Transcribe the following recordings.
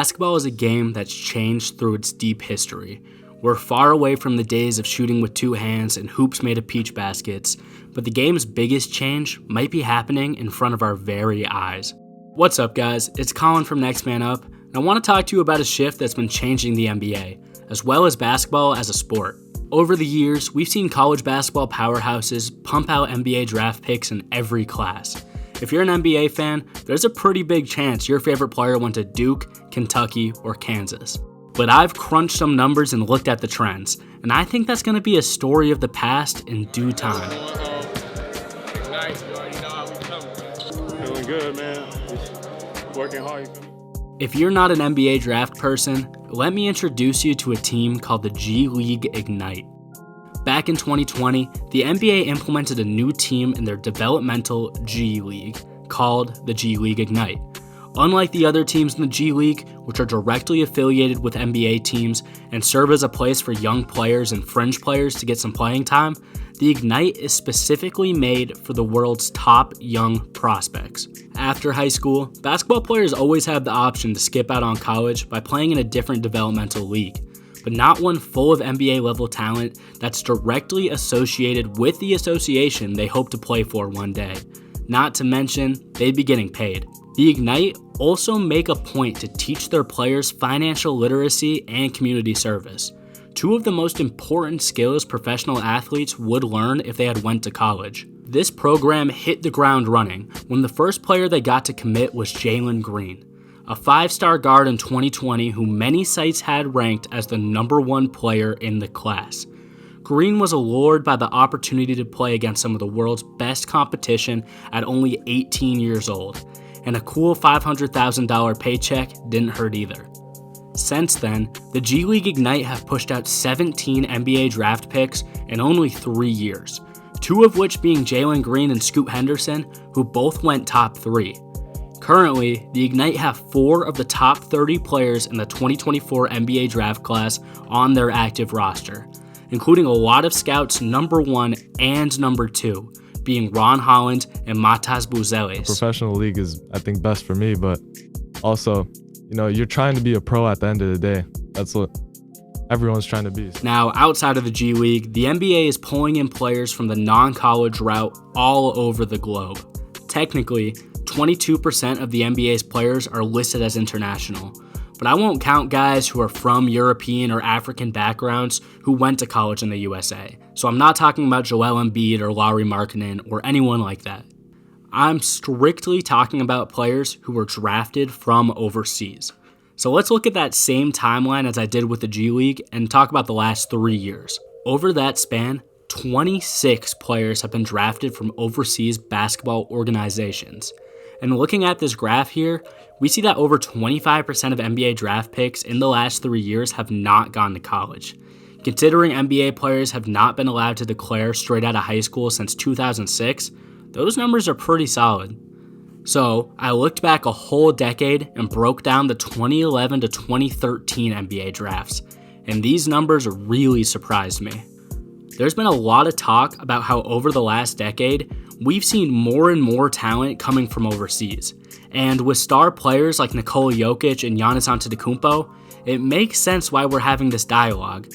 Basketball is a game that's changed through its deep history. We're far away from the days of shooting with two hands and hoops made of peach baskets, but the game's biggest change might be happening in front of our very eyes. What's up, guys? It's Colin from Next Man Up, and I want to talk to you about a shift that's been changing the NBA, as well as basketball as a sport. Over the years, we've seen college basketball powerhouses pump out NBA draft picks in every class. If you're an NBA fan, there's a pretty big chance your favorite player went to Duke, Kentucky, or Kansas. But I've crunched some numbers and looked at the trends, and I think that's going to be a story of the past in due time. Nice, you already know how we coming. Doing good, man. Just working hard. If you're not an NBA draft person, let me introduce you to a team called the G League Ignite. Back in 2020, the NBA implemented a new team in their developmental G League called the G League Ignite. Unlike the other teams in the G League, which are directly affiliated with NBA teams and serve as a place for young players and fringe players to get some playing time, the Ignite is specifically made for the world's top young prospects. After high school, basketball players always have the option to skip out on college by playing in a different developmental league, but not one full of NBA level talent that's directly associated with the association they hope to play for one day. Not to mention, they'd be getting paid. The Ignite also make a point to teach their players financial literacy and community service, two of the most important skills professional athletes would learn if they had went to college. This program hit the ground running when the first player they got to commit was Jalen Green, a 5-star guard in 2020 who many sites had ranked as the #1 player in the class. Green was allured by the opportunity to play against some of the world's best competition at only 18 years old, and a cool $500,000 paycheck didn't hurt either. Since then, the G League Ignite have pushed out 17 NBA draft picks in only 3 years, 2 of which being Jalen Green and Scoot Henderson, who both went top 3. Currently, the Ignite have 4 of the top 30 players in the 2024 NBA draft class on their active roster, including a lot of scouts #1 and #2, being Ron Holland and Matas Buzelis. Professional league is, I think, best for me, but also, you're trying to be a pro at the end of the day. That's what everyone's trying to be. Now, outside of the G League, the NBA is pulling in players from the non-college route all over the globe. Technically, 22% of the NBA's players are listed as international, but I won't count guys who are from European or African backgrounds who went to college in the USA. So I'm not talking about Joel Embiid or Lauri Markkanen or anyone like that. I'm strictly talking about players who were drafted from overseas. So let's look at that same timeline as I did with the G League and talk about the last 3 years. Over that span, 26 players have been drafted from overseas basketball organizations. And looking at this graph here, we see that over 25% of NBA draft picks in the last 3 years have not gone to college. Considering NBA players have not been allowed to declare straight out of high school since 2006, those numbers are pretty solid. So I looked back a whole decade and broke down the 2011 to 2013 NBA drafts, and these numbers really surprised me. There's been a lot of talk about how over the last decade, we've seen more and more talent coming from overseas. And with star players like Nikola Jokic and Giannis Antetokounmpo, it makes sense why we're having this dialogue.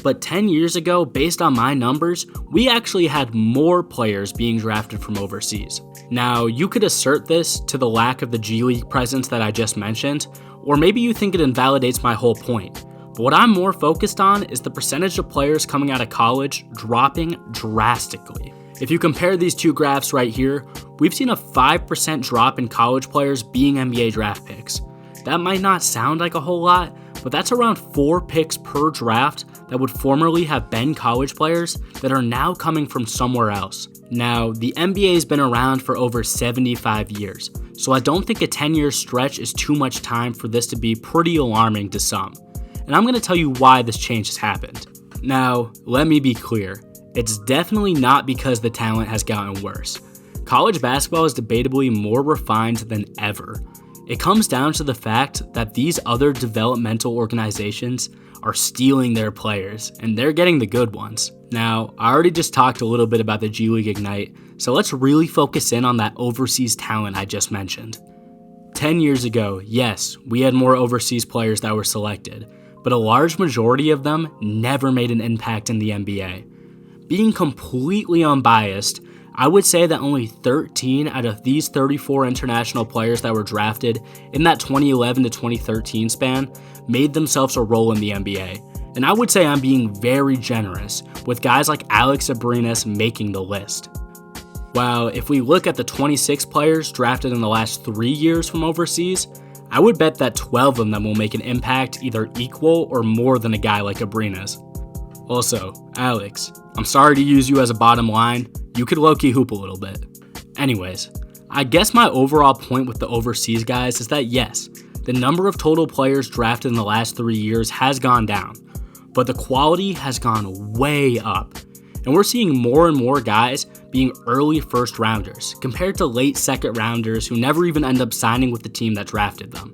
But 10 years ago, based on my numbers, we actually had more players being drafted from overseas. Now, you could assert this to the lack of the G League presence that I just mentioned, or maybe you think it invalidates my whole point. But what I'm more focused on is the percentage of players coming out of college dropping drastically. If you compare these two graphs right here, we've seen a 5% drop in college players being NBA draft picks. That might not sound like a whole lot, but that's around 4 picks per draft that would formerly have been college players that are now coming from somewhere else. Now, the NBA has been around for over 75 years, so I don't think a 10-year stretch is too much time for this to be pretty alarming to some. And I'm going to tell you why this change has happened. Now, let me be clear. It's definitely not because the talent has gotten worse. College basketball is debatably more refined than ever. It comes down to the fact that these other developmental organizations are stealing their players, and they're getting the good ones. Now, I already just talked a little bit about the G League Ignite, so let's really focus in on that overseas talent I just mentioned. 10 years ago, yes, we had more overseas players that were selected, but a large majority of them never made an impact in the NBA. Being completely unbiased, I would say that only 13 out of these 34 international players that were drafted in that 2011 to 2013 span made themselves a role in the NBA. And I would say I'm being very generous, with guys like Alex Abrines making the list. While if we look at the 26 players drafted in the last 3 years from overseas, I would bet that 12 of them will make an impact either equal or more than a guy like Abrines. Also, Alex, I'm sorry to use you as a bottom line, you could low-key hoop a little bit. Anyways, I guess my overall point with the overseas guys is that yes, the number of total players drafted in the last 3 years has gone down, but the quality has gone way up. And we're seeing more and more guys being early first rounders compared to late second rounders who never even end up signing with the team that drafted them.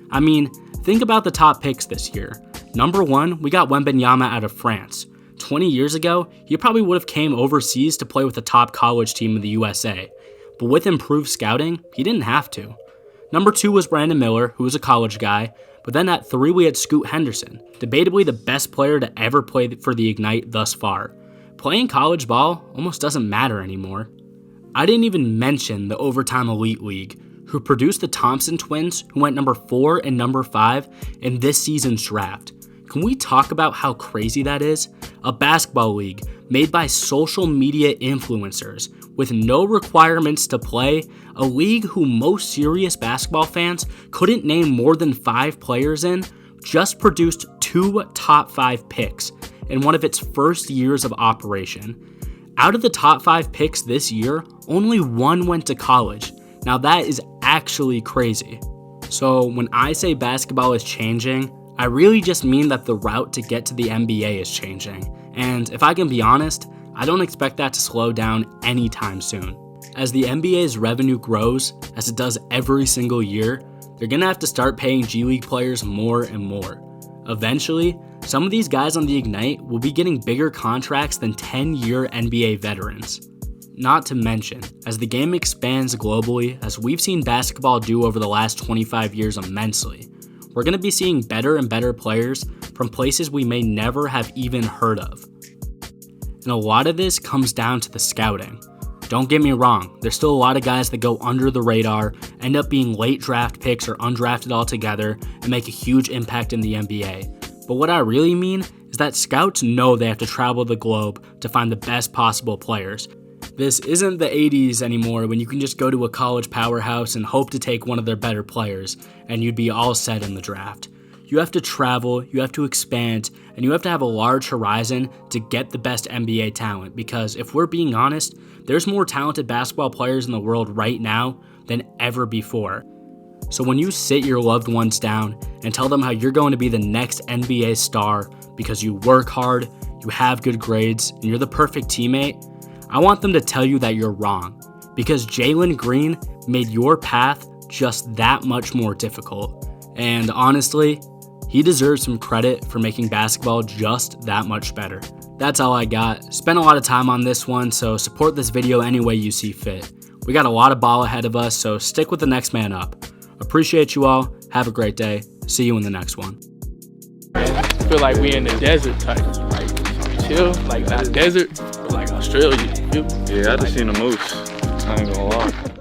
I mean, think about the top picks this year. Number 1, we got Wembanyama out of France. 20 years ago, he probably would have came overseas to play with the top college team in the USA. But with improved scouting, he didn't have to. Number 2 was Brandon Miller, who was a college guy. But then at 3, we had Scoot Henderson, debatably the best player to ever play for the Ignite thus far. Playing college ball almost doesn't matter anymore. I didn't even mention the Overtime Elite League, who produced the Thompson twins, who went number 4 and number 5 in this season's draft. Can we talk about how crazy that is? A basketball league made by social media influencers with no requirements to play, a league who most serious basketball fans couldn't name more than 5 players in, just produced 2 top 5 picks in one of its first years of operation. Out of the top 5 picks this year, only 1 went to college. Now that is actually crazy. So when I say basketball is changing, I really just mean that the route to get to the NBA is changing. And if I can be honest, I don't expect that to slow down anytime soon. As the NBA's revenue grows, as it does every single year, they're gonna have to start paying G League players more and more. Eventually, some of these guys on the Ignite will be getting bigger contracts than 10-year NBA veterans. Not to mention, as the game expands globally, as we've seen basketball do over the last 25 years immensely, we're going to be seeing better and better players from places we may never have even heard of. And a lot of this comes down to the scouting. Don't get me wrong, there's still a lot of guys that go under the radar, end up being late draft picks or undrafted altogether, and make a huge impact in the NBA. But what I really mean is that scouts know they have to travel the globe to find the best possible players. This isn't the 80s anymore when you can just go to a college powerhouse and hope to take one of their better players, and you'd be all set in the draft. You have to travel, you have to expand, and you have to have a large horizon to get the best NBA talent, because if we're being honest, there's more talented basketball players in the world right now than ever before. So when you sit your loved ones down and tell them how you're going to be the next NBA star because you work hard, you have good grades, and you're the perfect teammate, I want them to tell you that you're wrong, because Jalen Green made your path just that much more difficult. And honestly, he deserves some credit for making basketball just that much better. That's all I got. Spent a lot of time on this one, so support this video any way you see fit. We got a lot of ball ahead of us, so stick with the next man up. Appreciate you all. Have a great day. See you in the next one. I feel like we in the desert type, like chill, like not desert, but like Australia. Yeah, I just seen the moose. I ain't gonna lie.